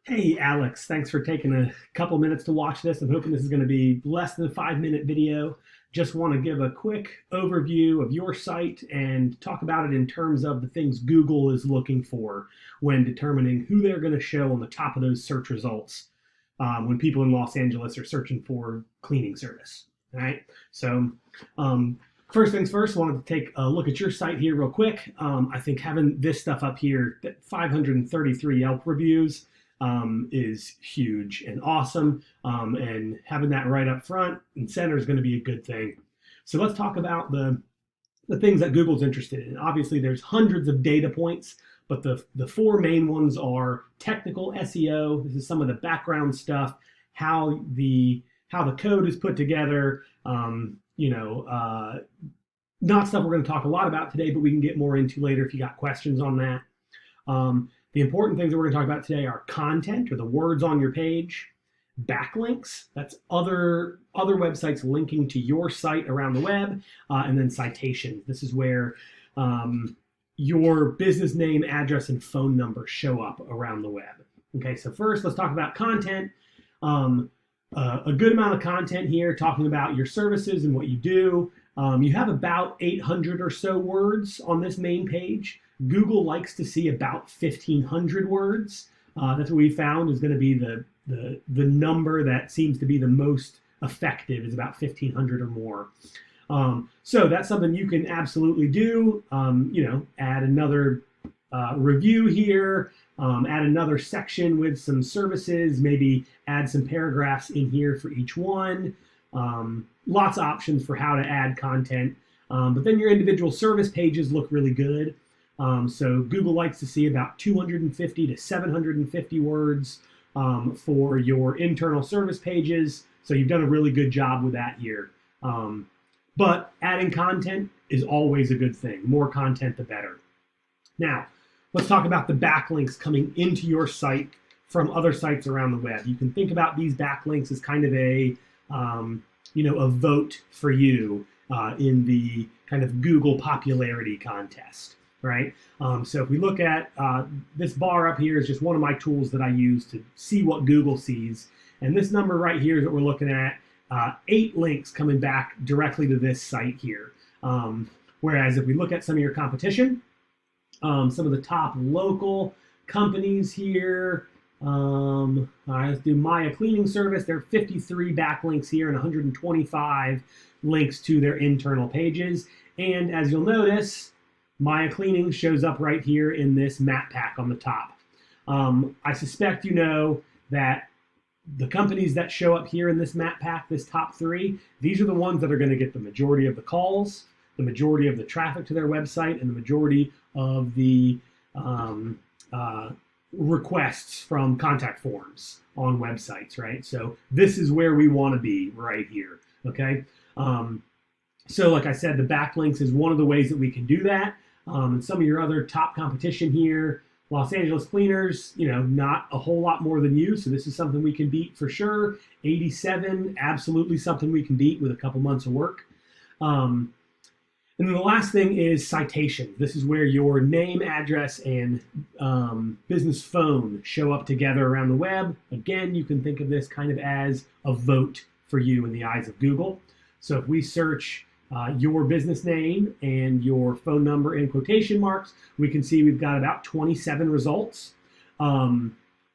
Hey Alex, thanks for taking a couple minutes to watch this. I'm hoping this is going to be less than a 5 minute video. Just want to give a quick overview of your site and talk about it in terms of the things Google is looking for when determining who they're going to show on the top of those search results when people in Los Angeles are searching for cleaning service. All right. So, first things first, I wanted to take a look at your site here real quick. I think having this stuff up here, 533 Yelp reviews, is huge and awesome. And having that right up front and center is going to be a good thing. So let's talk about the things that Google's interested in. Obviously, there's hundreds of data points, but the four main ones are technical SEO. This is some of the background stuff, how the code is put together. Not stuff we're going to talk a lot about today, but we can get more into later if you got questions on that. The important things that we're going to talk about today are content, or the words on your page, backlinks, that's other websites linking to your site around the web, and then citations. This is where your business name, address, and phone number show up around the web. Okay, so first let's talk about content. A good amount of content here talking about your services and what you do. You have about 800 or so words on this main page. Google likes to see about 1,500 words. That's what we found is going to be the number that seems to be the most effective, is about 1,500 or more. So that's something you can absolutely do. Add another review here, add another section with some services, maybe add some paragraphs in here for each one. Lots of options for how to add content. But then your individual service pages look really good. So Google likes to see about 250 to 750 words for your internal service pages. So you've done a really good job with that here. But adding content is always a good thing. More content, the better. Now, let's talk about the backlinks coming into your site from other sites around the web. You can think about these backlinks as kind of a vote for you in the kind of Google popularity contest. Right? So if we look at this bar up here is just one of my tools that I use to see what Google sees. And this number right here is what we're looking at, 8 links coming back directly to this site here. Whereas if we look at some of your competition, some of the top local companies here, all right, let's do Maya Cleaning Service. There are 53 backlinks here and 125 links to their internal pages. And as you'll notice, Maya Cleaning shows up right here in this map pack on the top. I suspect you know that the companies that show up here in this map pack, this top 3, these are the ones that are going to get the majority of the calls, the majority of the traffic to their website, and the majority of the requests from contact forms on websites, right? So this is where we want to be right here, okay? So like I said, the backlinks is one of the ways that we can do that. And some of your other top competition here, Los Angeles Cleaners, not a whole lot more than you. So this is something we can beat for sure. 87, absolutely something we can beat with a couple months of work. And then the last thing is citation. This is where your name, address, and business phone show up together around the web. Again, you can think of this kind of as a vote for you in the eyes of Google. So if we search your business name and your phone number in quotation marks, we can see we've got about 27 results. A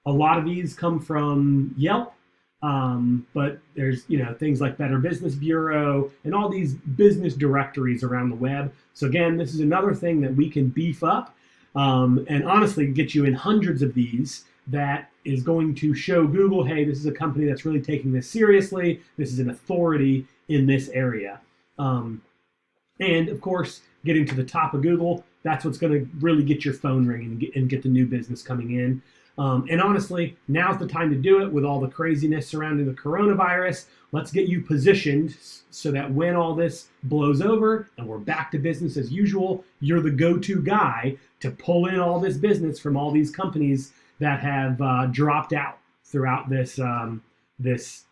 lot of these come from Yelp, but there's things like Better Business Bureau and all these business directories around the web. So again, this is another thing that we can beef up and honestly get you in hundreds of these. That is going to show Google, hey, this is a company that's really taking this seriously. This is an authority in this area. And of course, getting to the top of Google, that's what's going to really get your phone ringing and get the new business coming in. And honestly, now's the time to do it with all the craziness surrounding the coronavirus. Let's get you positioned so that when all this blows over and we're back to business as usual, you're the go-to guy to pull in all this business from all these companies that have dropped out throughout this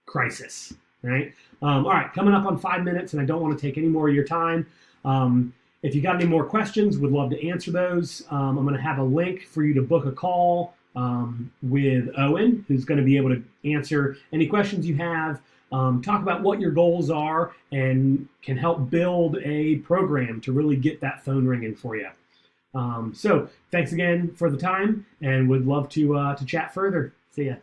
crisis. Right? All right, coming up on 5 minutes, and I don't want to take any more of your time. If you got any more questions, would love to answer those. I'm going to have a link for you to book a call with Owen, who's going to be able to answer any questions you have, talk about what your goals are, and can help build a program to really get that phone ringing for you. So thanks again for the time, and would love to chat further. See ya.